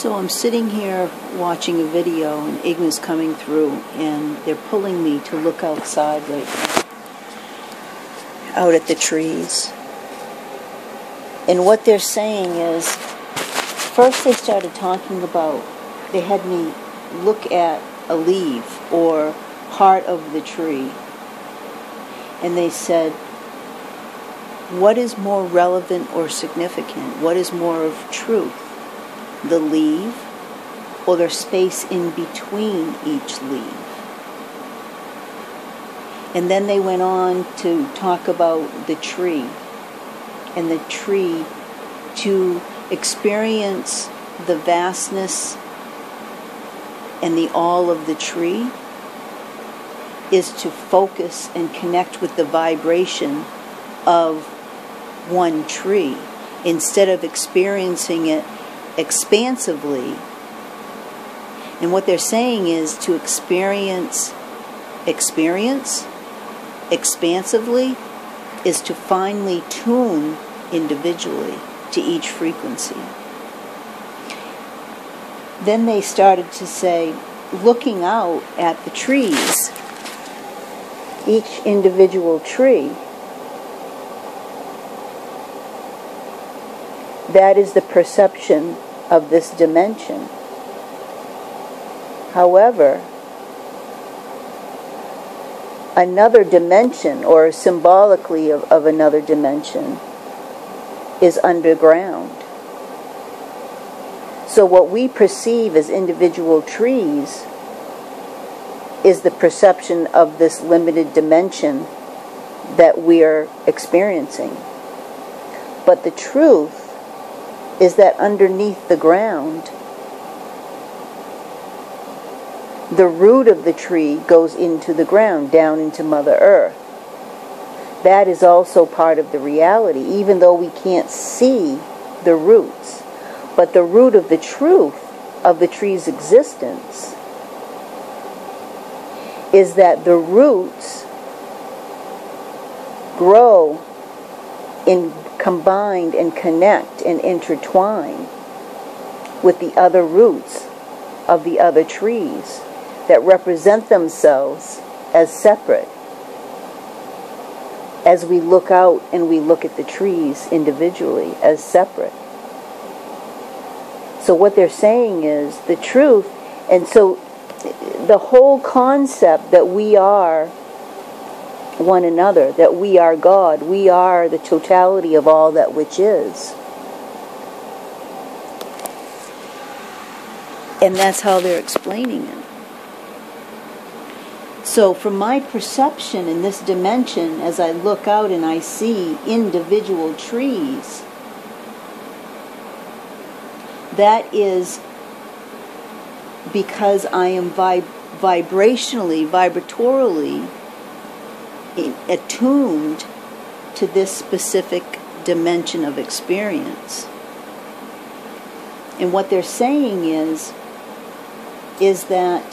So I'm sitting here watching a video, and Igma's coming through, and they're pulling me to look outside right now, out at the trees. And what they're saying is, first they started talking about, they had me look at a leaf or part of the tree, and they said, what is more relevant or significant? What is more of truth? The leaf or the space in between each leaf? And then they went on to talk about the tree, and the tree, to experience the vastness and the all of the tree is to focus and connect with the vibration of one tree instead of experiencing it expansively. And what they're saying is to experience expansively is to finely tune individually to each frequency. Then they started to say, looking out at the trees, each individual tree, that is the perception of this dimension. However, another dimension, or symbolically of another dimension, is underground. So what we perceive as individual trees is the perception of this limited dimension that we are experiencing. But the truth is that underneath the ground, the root of the tree goes into the ground, down into Mother Earth. That is also part of the reality, even though we can't see the roots. But the root of the truth of the tree's existence is that the roots grow in combined and connect and intertwine with the other roots of the other trees that represent themselves as separate, as we look out and we look at the trees individually as separate. So what they're saying is the truth, and so the whole concept that we are one another, that we are God, we are the totality of all that which is. And that's how they're explaining it. So from my perception in this dimension, as I look out and I see individual trees, that is because I am vibrationally, vibratorily attuned to this specific dimension of experience. And what they're saying is that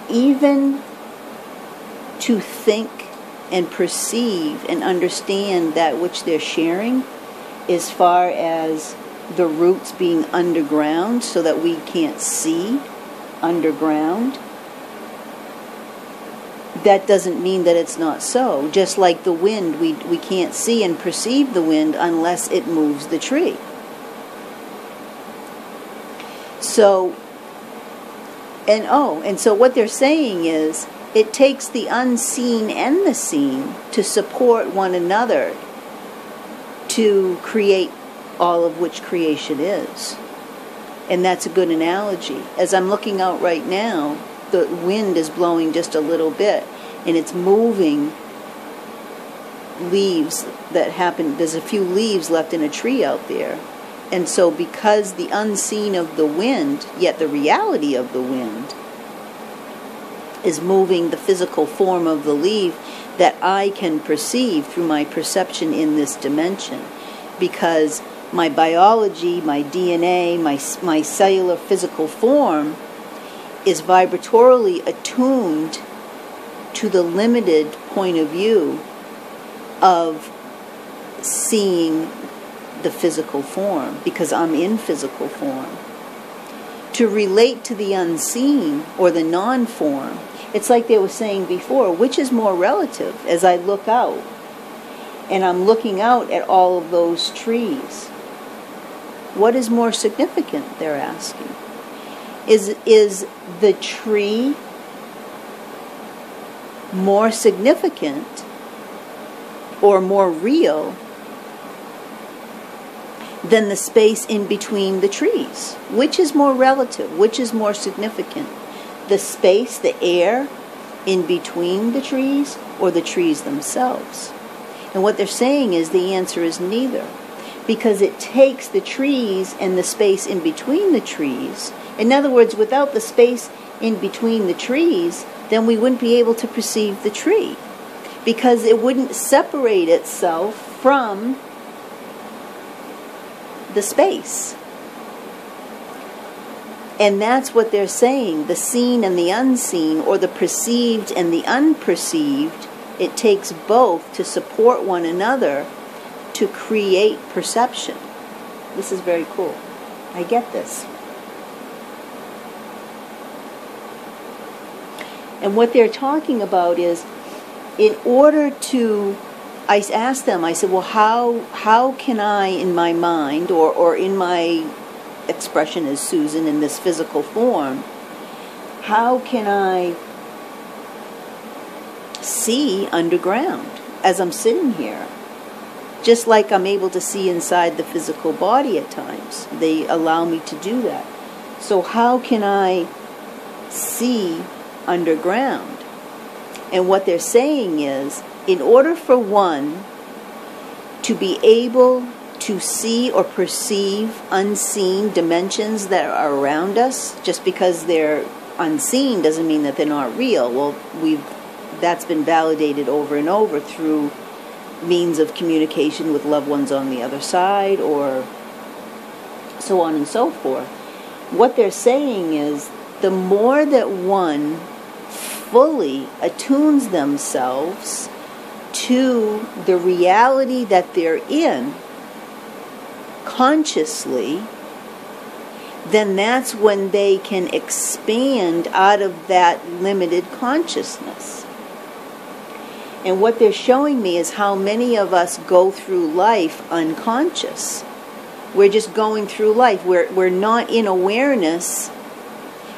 even to think and perceive and understand that which they're sharing, as far as the roots being underground so that we can't see underground, that doesn't mean that it's not so. Just like the wind, we can't see and perceive the wind unless it moves the tree. So, and so what they're saying is, it takes the unseen and the seen to support one another to create all of which creation is. And that's a good analogy. As I'm looking out right now, the wind is blowing just a little bit, and it's moving leaves that happen. There's a few leaves left in a tree out there. And so because the unseen of the wind, yet the reality of the wind, is moving the physical form of the leaf that I can perceive through my perception in this dimension. Because my biology, my DNA, my cellular physical form is vibratorily attuned to the limited point of view of seeing the physical form, because I'm in physical form. To relate to the unseen or the non-form, it's like they were saying before, which is more relative as I look out? And I'm looking out at all of those trees. What is more significant, they're asking? Is the tree more significant or more real than the space in between the trees? Which is more relative? Which is more significant? The space, the air in between the trees, or the trees themselves? And what they're saying is the answer is neither. Because it takes the trees and the space in between the trees. In other words, without the space in between the trees, then we wouldn't be able to perceive the tree. Because it wouldn't separate itself from the space. And that's what they're saying. The seen and the unseen, or the perceived and the unperceived, it takes both to support one another to create perception. This is very cool. I get this. And what they're talking about is, in order to, I asked them, I said, well, how can I, in my mind, or in my expression as Susan in this physical form, how can I see underground as I'm sitting here? Just like I'm able to see inside the physical body at times. They allow me to do that. So how can I see underground? And what they're saying is, in order for one to be able to see or perceive unseen dimensions that are around us, just because they're unseen doesn't mean that they're not real. Well, that's been validated over and over through means of communication with loved ones on the other side, or so on and so forth. What they're saying is, the more that one fully attunes themselves to the reality that they're in consciously, then that's when they can expand out of that limited consciousness. And what they're showing me is how many of us go through life unconscious. We're just going through life. We're not in awareness.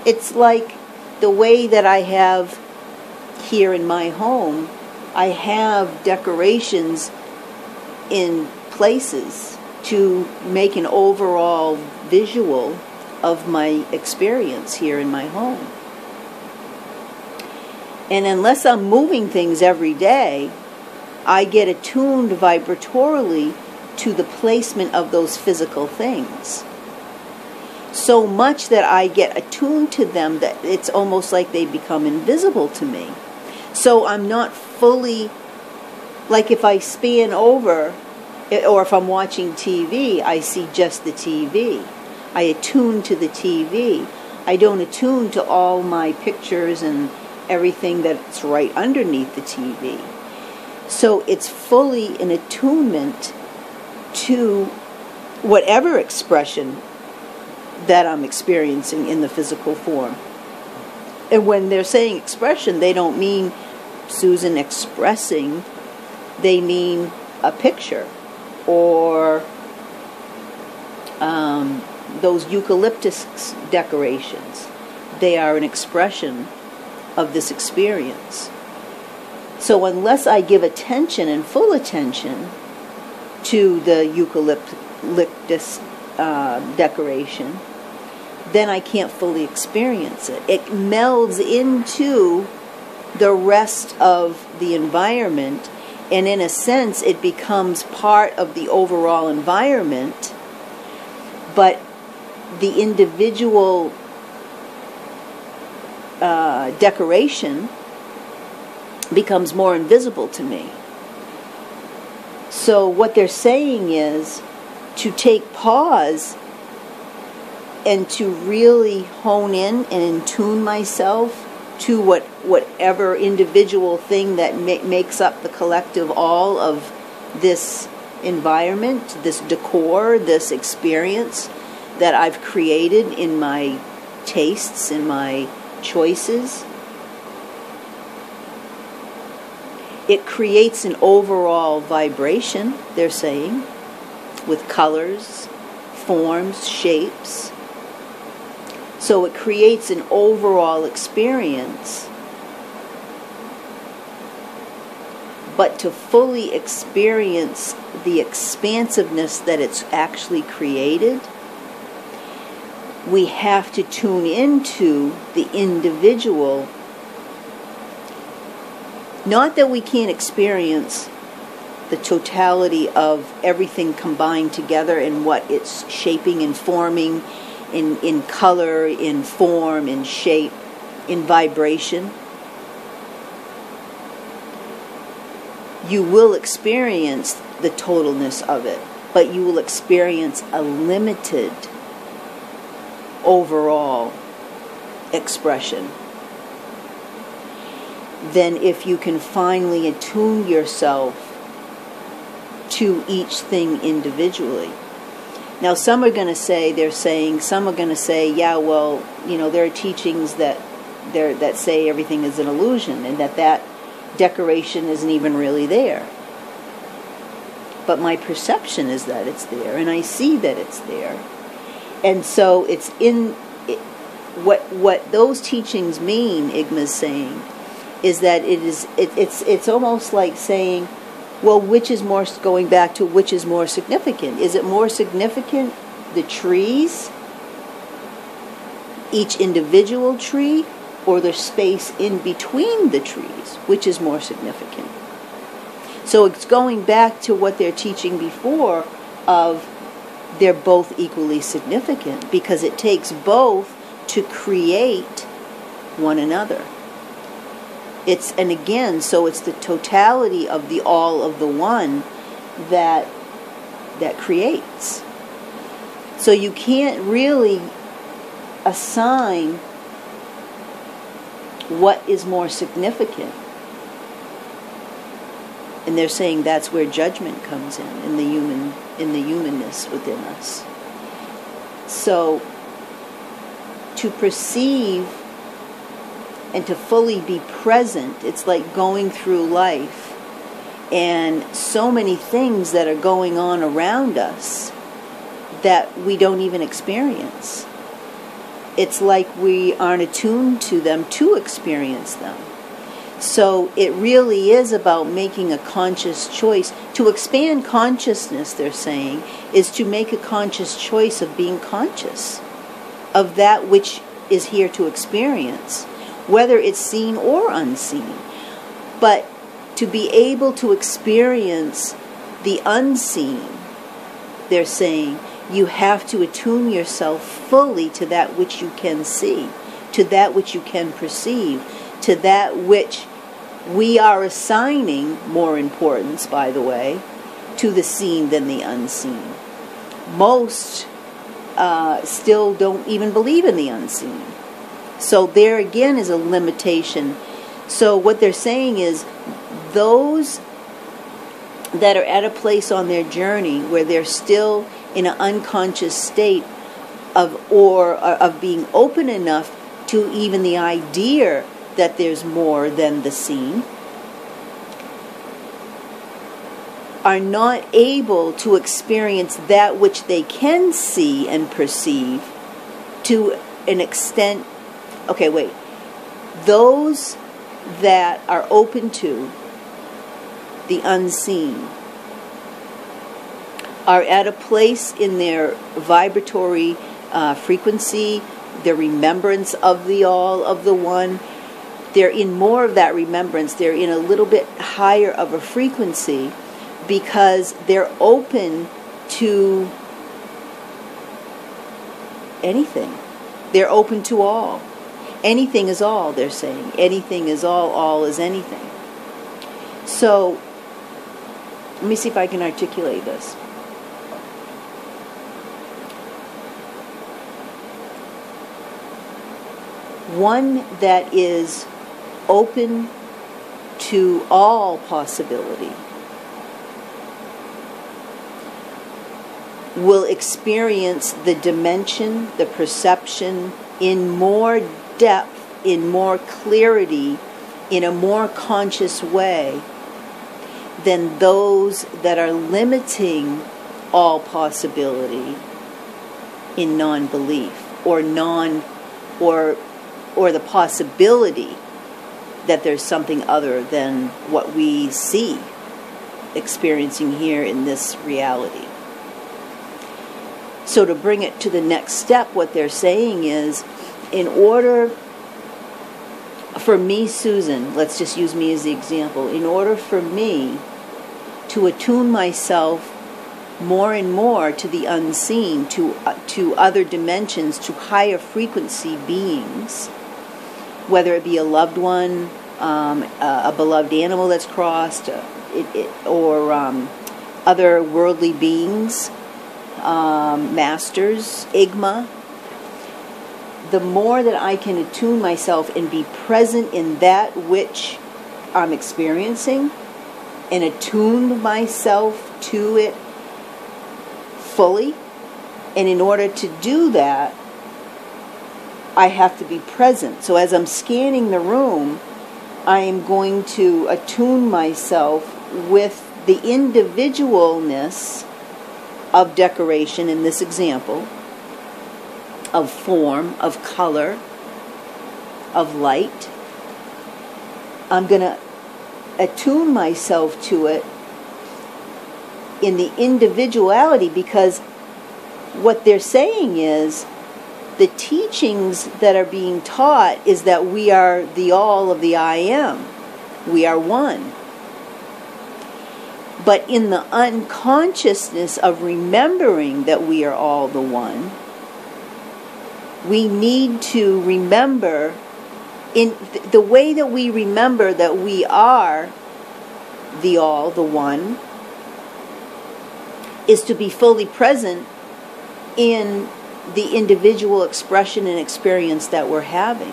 It's like the way that I have here in my home. I have decorations in places to make an overall visual of my experience here in my home. And unless I'm moving things every day, I get attuned vibratorily to the placement of those physical things. So much that I get attuned to them that it's almost like they become invisible to me. So I'm not fully, like if I span over, or if I'm watching TV, I see just the TV. I attune to the TV. I don't attune to all my pictures and everything that's right underneath the TV. So it's fully an attunement to whatever expression that I'm experiencing in the physical form. And when they're saying expression, they don't mean Susan expressing, they mean a picture, or those eucalyptus decorations. They are an expression of this experience. So unless I give attention and full attention to the eucalyptus decoration, then I can't fully experience it. It melds into the rest of the environment, and in a sense it becomes part of the overall environment, but the individual decoration becomes more invisible to me. So what they're saying is to take pause and to really hone in and attune myself to whatever individual thing that makes up the collective all of this environment, this decor, this experience that I've created in my tastes, in my choices. It creates an overall vibration, they're saying, with colors, forms, shapes. So it creates an overall experience. But to fully experience the expansiveness that it's actually created, we have to tune into the individual. Not that we can't experience the totality of everything combined together and what it's shaping and forming in color, in form, in shape, in vibration. You will experience the totalness of it, but you will experience a limited overall expression. Then if you can finally attune yourself to each thing individually. Now some are going to say, some are going to say, yeah, well, there are teachings that say everything is an illusion and that decoration isn't even really there. But my perception is that it's there, and I see that it's there. And so it's what those teachings mean, Igma's saying, is that it's almost like saying, well, going back to which is more significant? Is it more significant the trees, each individual tree, or the space in between the trees? Which is more significant? So it's going back to what they're teaching before of they're both equally significant, because it takes both to create one another. And again, so it's the totality of the all of the one that creates. So you can't really assign what is more significant. And they're saying that's where judgment comes in the humanness within us. So to perceive and to fully be present, it's like going through life and so many things that are going on around us that we don't even experience. It's like we aren't attuned to them to experience them. So it really is about making a conscious choice. To expand consciousness, they're saying, is to make a conscious choice of being conscious of that which is here to experience, whether it's seen or unseen. But to be able to experience the unseen, they're saying, you have to attune yourself fully to that which you can see, to that which you can perceive, to that which we are assigning more importance, by the way, to the seen than the unseen. Most still don't even believe in the unseen. So there again is a limitation. So what they're saying is those that are at a place on their journey where they're still in an unconscious state of being open enough to even the idea that there's more than the seen, are not able to experience that which they can see and perceive to an extent. Okay, wait. Those that are open to the unseen are at a place in their vibratory frequency, their remembrance of the all, of the one. They're in more of that remembrance. They're in a little bit higher of a frequency because they're open to anything. They're open to all. Anything is all, they're saying. Anything is all is anything. So, let me see if I can articulate this. One that is open to all possibility will experience the dimension, the perception in more depth, in more clarity, in a more conscious way than those that are limiting all possibility in non-belief or the possibility that there's something other than what we see experiencing here in this reality. So to bring it to the next step, what they're saying is, in order for me, Susan, let's just use me as the example, in order for me to attune myself more and more to the unseen, to other dimensions, to higher frequency beings, whether it be a loved one, a beloved animal that's crossed, or other worldly beings, masters, Engma, the more that I can attune myself and be present in that which I'm experiencing and attune myself to it fully. And in order to do that, I have to be present. So as I'm scanning the room, I am going to attune myself with the individualness of decoration in this example, of form, of color, of light. I'm going to attune myself to it in the individuality, because what they're saying is the teachings that are being taught is that we are the all of the I am. We are one. But in the unconsciousness of remembering that we are all the one, we need to remember, in the way that we remember that we are the all, the one, is to be fully present in the individual expression and experience that we're having.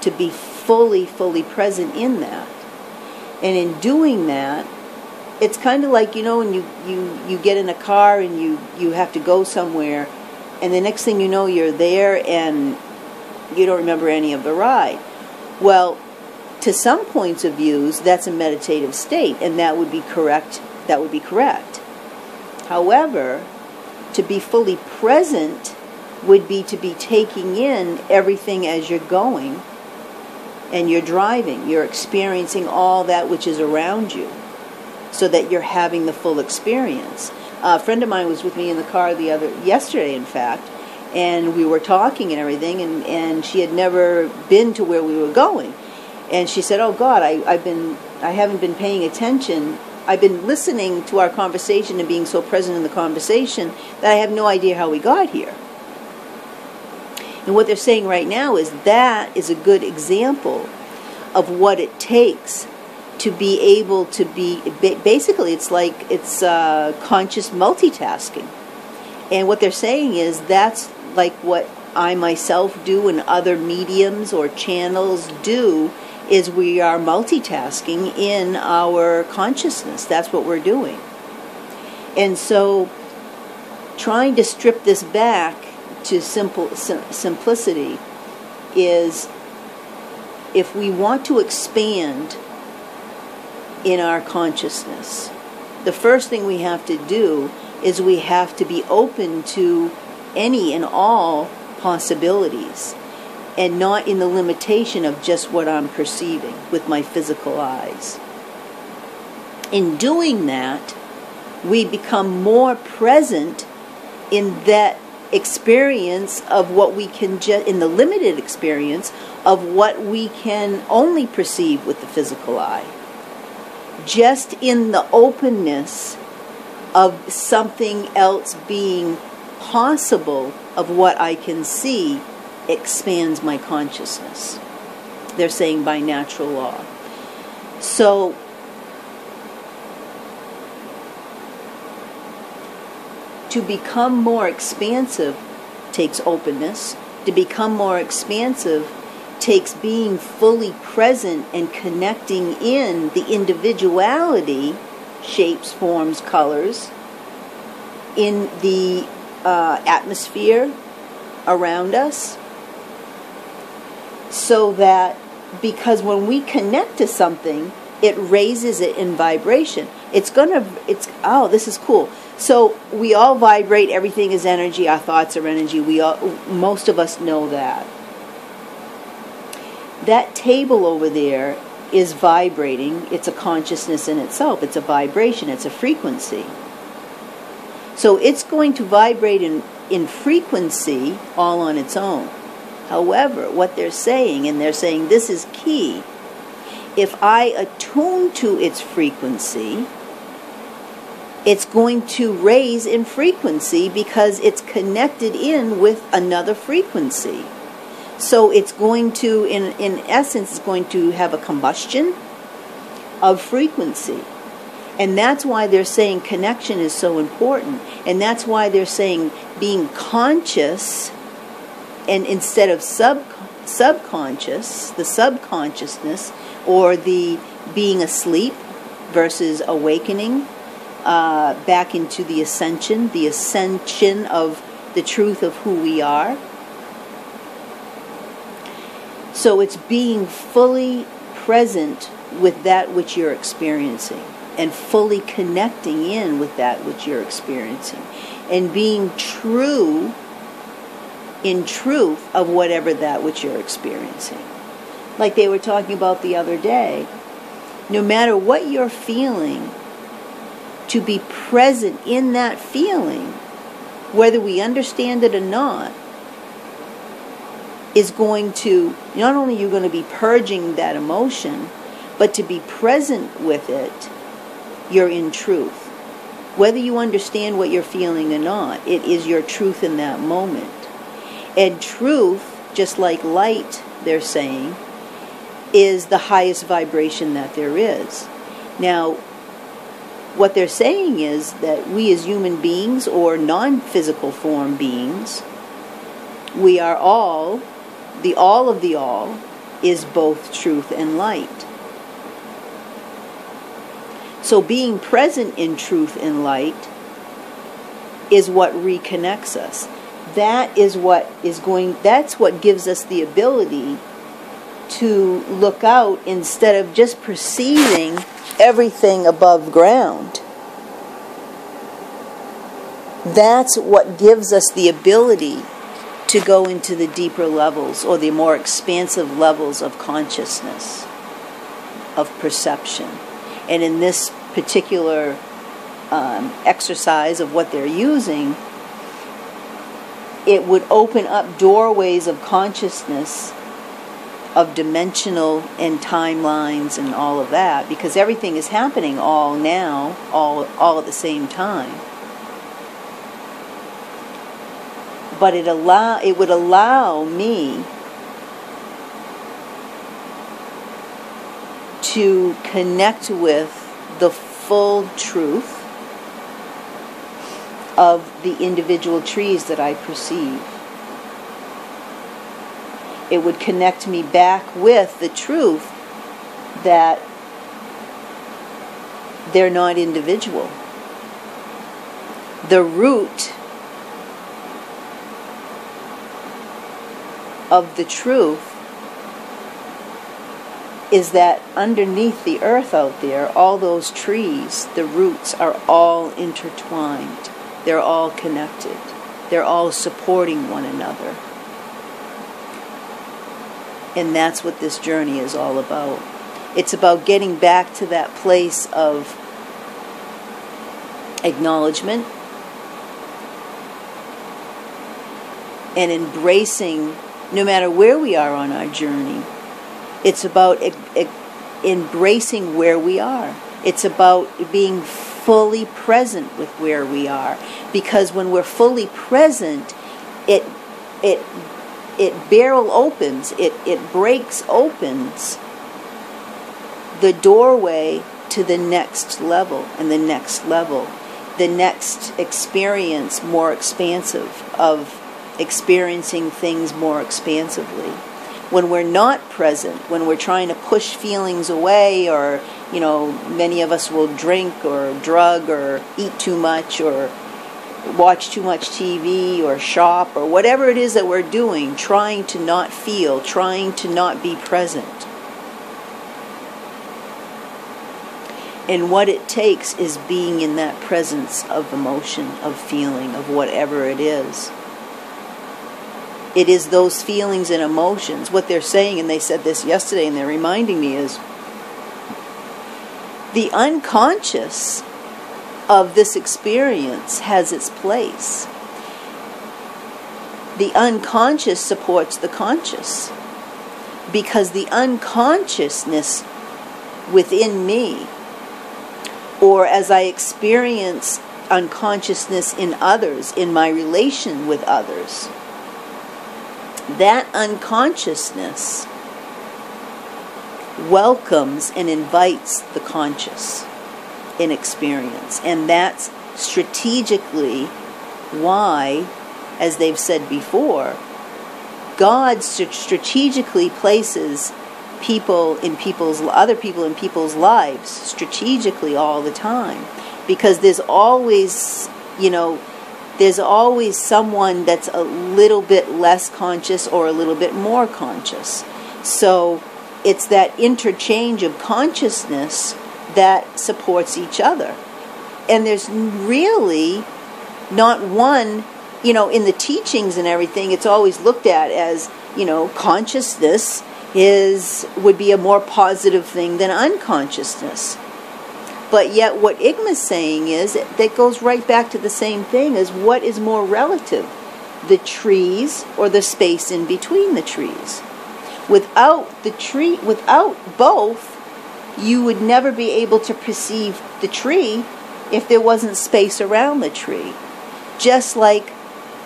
To be fully present in that. And in doing that, it's kind of like, when you get in a car and you have to go somewhere, and the next thing you know, you're there and you don't remember any of the ride. Well, to some points of views, that's a meditative state, and that would be correct. That would be correct. However, to be fully present would be to be taking in everything as you're going, and you're driving. You're experiencing all that which is around you, so that you're having the full experience. A friend of mine was with me in the car yesterday, in fact, and we were talking and everything, and she had never been to where we were going, and she said, "Oh God, I haven't been paying attention. I've been listening to our conversation and being so present in the conversation that I have no idea how we got here." And what they're saying right now is that is a good example of what it takes to be able to be, basically it's conscious multitasking. And what they're saying is that's like what I myself do and other mediums or channels do, is we are multitasking in our consciousness. That's what we're doing. And so trying to strip this back to simplicity is, if we want to expand in our consciousness, the first thing we have to do is we have to be open to any and all possibilities, and not in the limitation of just what I'm perceiving with my physical eyes. In doing that, we become more present in that experience of what we can in the limited experience of what we can only perceive with the physical eye. Just in the openness of something else being possible of what I can see expands my consciousness. They're saying by natural law. So to become more expansive takes openness. To become more expansive takes being fully present and connecting in the individuality, shapes, forms, colors, in the atmosphere around us, so that, because when we connect to something, it raises it in vibration. Oh, this is cool. So we all vibrate. Everything is energy. Our thoughts are energy. Most of us know that. That table over there is vibrating. It's a consciousness in itself. It's a vibration. It's a frequency. So it's going to vibrate in frequency all on its own. However, what they're saying, and they're saying this is key, if I attune to its frequency, it's going to raise in frequency because it's connected in with another frequency. So it's going to, in essence, it's going to have a combustion of frequency. And that's why they're saying connection is so important. And that's why they're saying being conscious, and instead of subconscious, the subconsciousness, or the being asleep versus awakening back into the ascension of the truth of who we are. So it's being fully present with that which you're experiencing, and fully connecting in with that which you're experiencing, and being true in truth of whatever that which you're experiencing. Like they were talking about the other day, no matter what you're feeling, to be present in that feeling, whether we understand it or not, is going to, not only you're going to be purging that emotion, but to be present with it, you're in truth. Whether you understand what you're feeling or not, it is your truth in that moment. And truth, just like light, they're saying, is the highest vibration that there is. Now, what they're saying is that we as human beings, or non-physical form beings, we are all, the all of the all is both truth and light. So being present in truth and light is what reconnects us. That is what is going, that's what gives us the ability to look out instead of just perceiving everything above ground. That's what gives us the ability to go into the deeper levels, or the more expansive levels of consciousness, of perception. And in this particular exercise of what they're using, it would open up doorways of consciousness, of dimensional and timelines and all of that, because everything is happening all now, all at the same time. But it would allow me to connect with the full truth of the individual trees that I perceive. It would connect me back with the truth that they're not individual. The root of the truth is that underneath the earth out there, all those trees, the roots are all intertwined. They're all connected. They're all supporting one another. And that's what this journey is all about. It's about getting back to that place of acknowledgement and embracing, no matter where we are on our journey, it's about embracing where we are. It's about being fully present with where we are. Because when we're fully present, it barrel opens, it breaks opens the doorway to the next level, and the next level, the next experience more expansive, of experiencing things more expansively. When we're not present, when we're trying to push feelings away, or, many of us will drink or drug or eat too much or watch too much TV or shop or whatever it is that we're doing, trying to not feel, trying to not be present. And what it takes is being in that presence of emotion, of feeling, of whatever it is. It is those feelings and emotions. What they're saying, and they said this yesterday and they're reminding me, is the unconscious of this experience has its place. The unconscious supports the conscious, because the unconsciousness within me, or as I experience unconsciousness in others, in my relation with others, that unconsciousness welcomes and invites the conscious in experience. And that's strategically why, as they've said before, God strategically places other people in people's lives strategically all the time, because there's always, there's always someone that's a little bit less conscious or a little bit more conscious. So it's that interchange of consciousness that supports each other. And there's really not one, in the teachings and everything, it's always looked at as, consciousness would be a more positive thing than unconsciousness. But yet what Igma's saying is, that goes right back to the same thing as what is more relative, the trees or the space in between the trees. Without both, you would never be able to perceive the tree if there wasn't space around the tree. Just like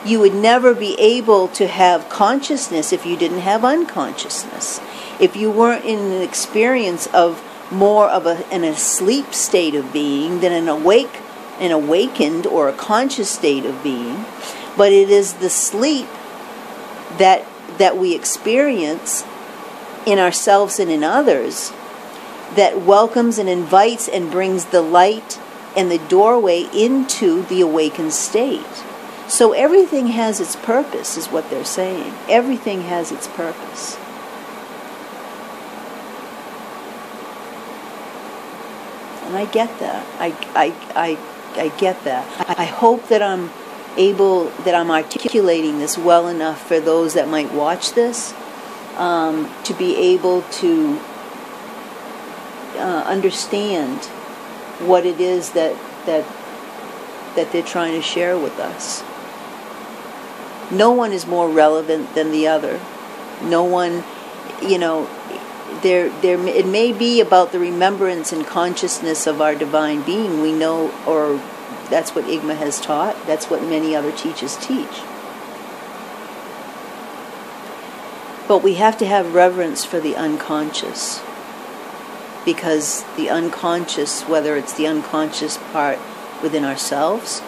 you would never be able to have consciousness if you didn't have unconsciousness. If you weren't in an experience of more of an asleep state of being than an awakened or a conscious state of being. But it is the sleep that we experience in ourselves and in others that welcomes and invites and brings the light and the doorway into the awakened state. So everything has its purpose, is what they're saying. Everything has its purpose. And I get that. I get that. I hope that I'm articulating this well enough for those that might watch this, to be able to understand what it is that they're trying to share with us. No one is more relevant than the other. No one, it may be about the remembrance and consciousness of our divine being. We know, or that's what Engma has taught. That's what many other teachers teach. But we have to have reverence for the unconscious, because the unconscious, whether it's the unconscious part within ourselves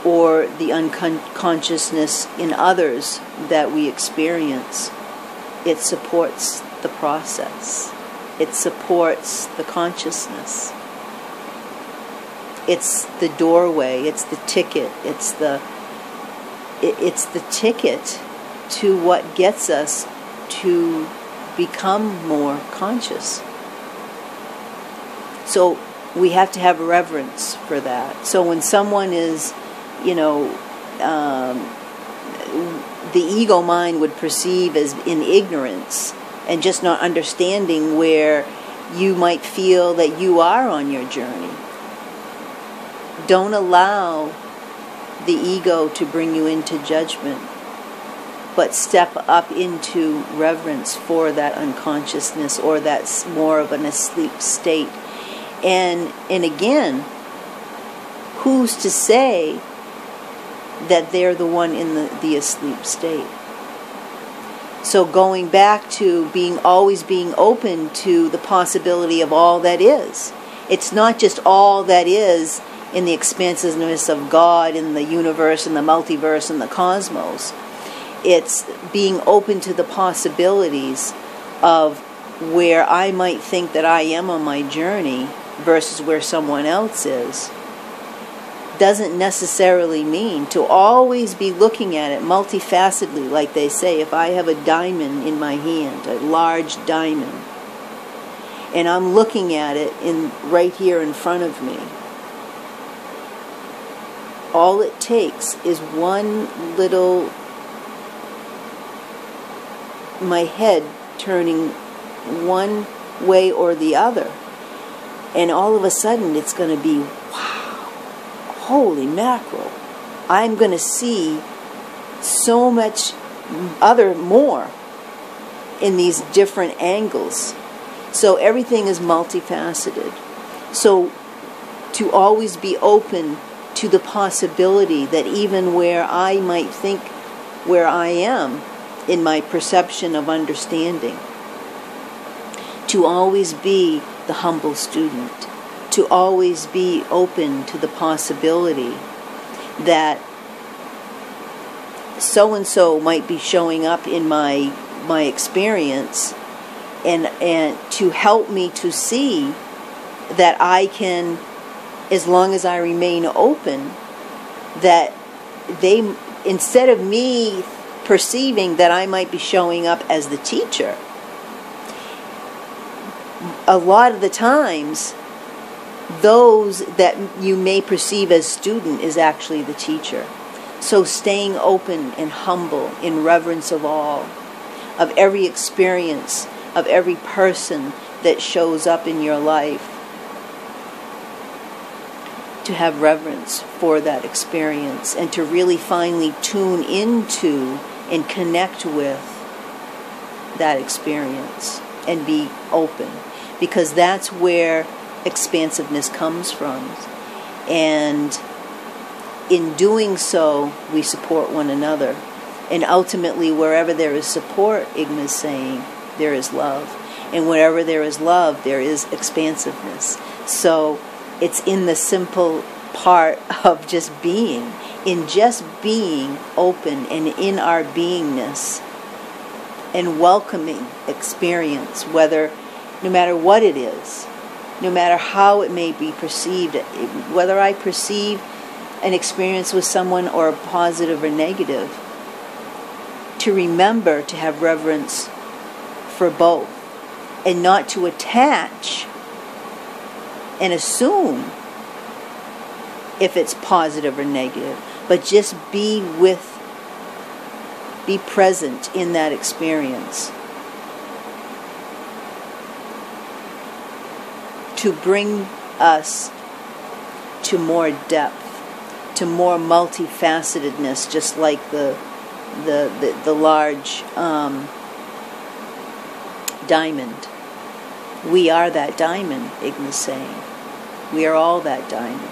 or the unconsciousness in others that we experience, it supports the process. It supports the consciousness. It's the doorway, it's the ticket, it's the ticket to what gets us to become more conscious. So we have to have reverence for that. So when someone is, the ego mind would perceive as in ignorance and just not understanding where you might feel that you are on your journey, don't allow the ego to bring you into judgment, but step up into reverence for that unconsciousness, or that's more of an asleep state. And again, who's to say that they're the one in the asleep state? So going back to always being open to the possibility of all that is. It's not just all that is in the expansiveness of God, in the universe, in the multiverse, in the cosmos. It's being open to the possibilities of where I might think that I am on my journey versus where someone else is. doesn't necessarily mean to always be looking at it multifacetedly, like they say. If I have a diamond in my hand, a large diamond, and I'm looking at it right here in front of me, all it takes is one little, my head turning one way or the other, and all of a sudden it's going to be, wow, holy mackerel, I'm going to see so much more in these different angles. So everything is multifaceted. So to always be open to the possibility that even where I might think where I am in my perception of understanding, to always be the humble student, to always be open to the possibility that so-and-so might be showing up in my experience, and to help me to see that I can, as long as I remain open, that they, instead of me perceiving that I might be showing up as the teacher, a lot of the times those that you may perceive as student is actually the teacher. So staying open and humble in reverence of all, of every experience, of every person that shows up in your life, to have reverence for that experience and to really finally tune into and connect with that experience and be open, because that's where expansiveness comes from. And in doing so, we support one another. And ultimately, wherever there is support, Engma is saying, there is love. And wherever there is love, there is expansiveness. So it's in the simple part of just being, in just being open and in our beingness and welcoming experience, whether, no matter what it is, no matter how it may be perceived, whether I perceive an experience with someone or positive or negative, to remember to have reverence for both and not to attach and assume if it's positive or negative, but just be present in that experience, to bring us to more depth, to more multifacetedness, just like the large diamond. We are that diamond, Engma is saying. We are all that diamond.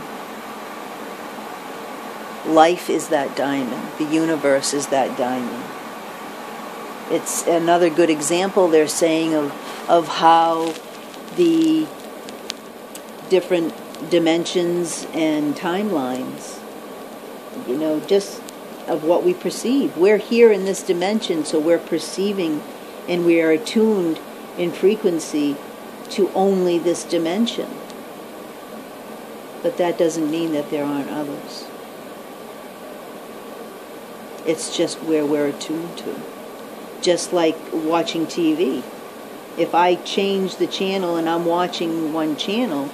Life is that diamond. The universe is that diamond. It's another good example, they're saying, of how the different dimensions and timelines, just of what we perceive. We're here in this dimension, so we're perceiving and we are attuned in frequency to only this dimension. But that doesn't mean that there aren't others. It's just where we're attuned to. Just like watching TV. If I change the channel and I'm watching one channel,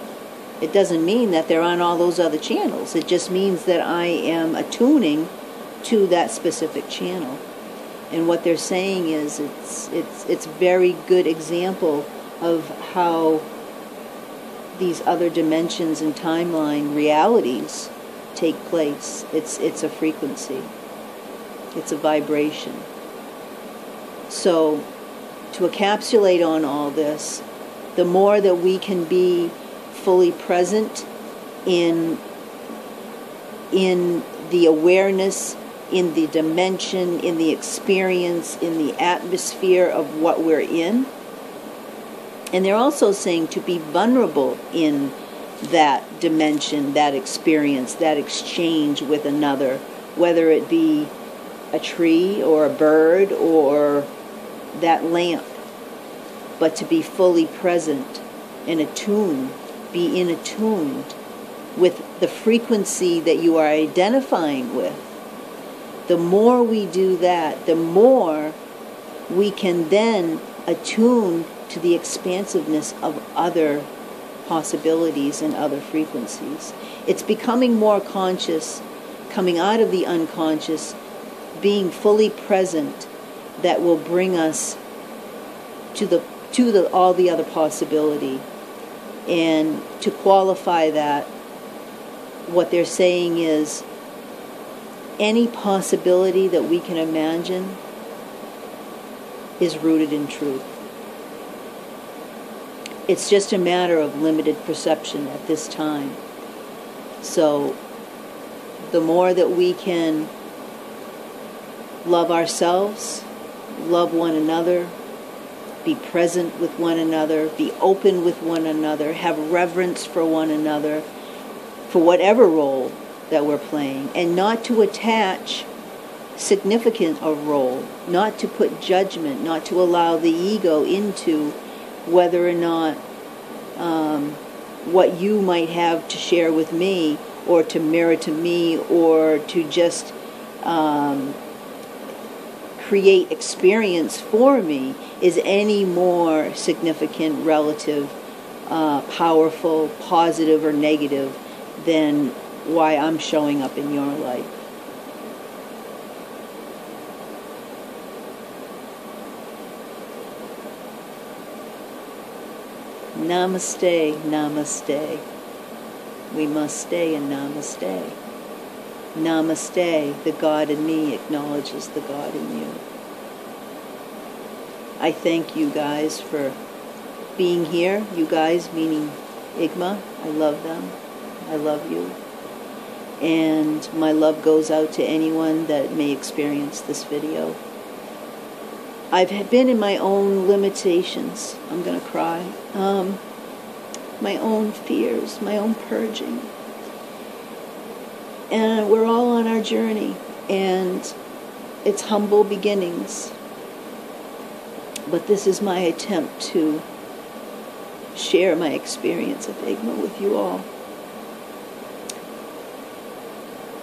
it doesn't mean that there aren't all those other channels. It just means that I am attuning to that specific channel. And what they're saying is it's very good example of how these other dimensions and timeline realities take place. It's a frequency. It's a vibration. So to encapsulate on all this, the more that we can be fully present in the awareness, in the dimension, in the experience, in the atmosphere of what we're in. And they're also saying to be vulnerable in that dimension, that experience, that exchange with another, whether it be a tree or a bird or that lamp, but to be fully present and attuned, be in attuned with the frequency that you are identifying with, the more we do that, the more we can then attune to the expansiveness of other possibilities and other frequencies. It's becoming more conscious, coming out of the unconscious, being fully present, that will bring us to all the other possibility. And to qualify that, what they're saying is any possibility that we can imagine is rooted in truth. It's just a matter of limited perception at this time. So the more that we can love ourselves, love one another, be present with one another, be open with one another, have reverence for one another, for whatever role that we're playing, and not to attach significant a role, not to put judgment, not to allow the ego into whether or not what you might have to share with me, or to mirror to me, or to just create experience for me, is any more significant, relative, powerful, positive, or negative than why I'm showing up in your life. Namaste, namaste. We must stay in namaste. Namaste, the God in me acknowledges the God in you. I thank you guys for being here. You guys, meaning Engma, I love them. I love you. And my love goes out to anyone that may experience this video. I've been in my own limitations. I'm going to cry. My own fears, my own purging. And we're all on our journey, and it's humble beginnings. But this is my attempt to share my experience of Engma with you all.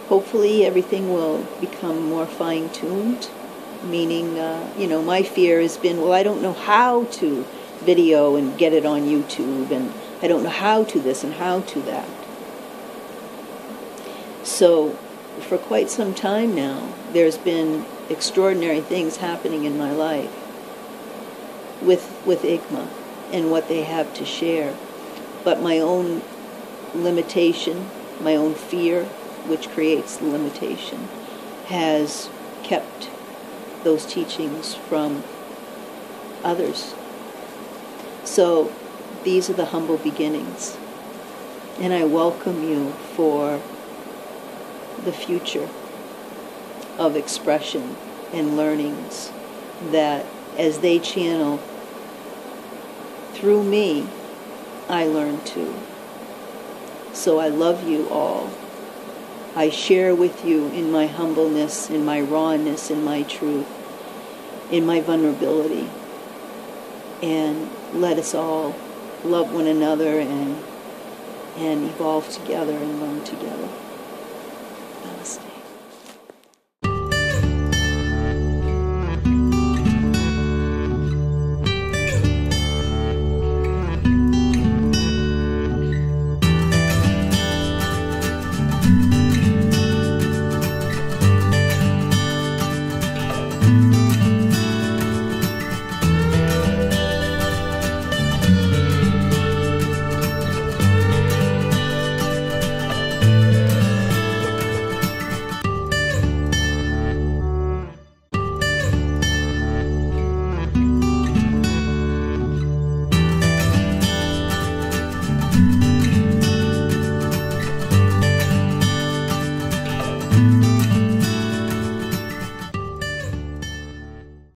Hopefully everything will become more fine-tuned, meaning, my fear has been, well, I don't know how to video and get it on YouTube, and I don't know how to this and how to that. So for quite some time now, there's been extraordinary things happening in my life with Engma and what they have to share. But my own limitation, my own fear, which creates the limitation, has kept those teachings from others. So these are the humble beginnings. And I welcome you for the future of expression and learnings that as they channel through me, I learn too. So I love you all. I share with you in my humbleness, in my rawness, in my truth, in my vulnerability. And let us all love one another and evolve together and learn together. Namaste.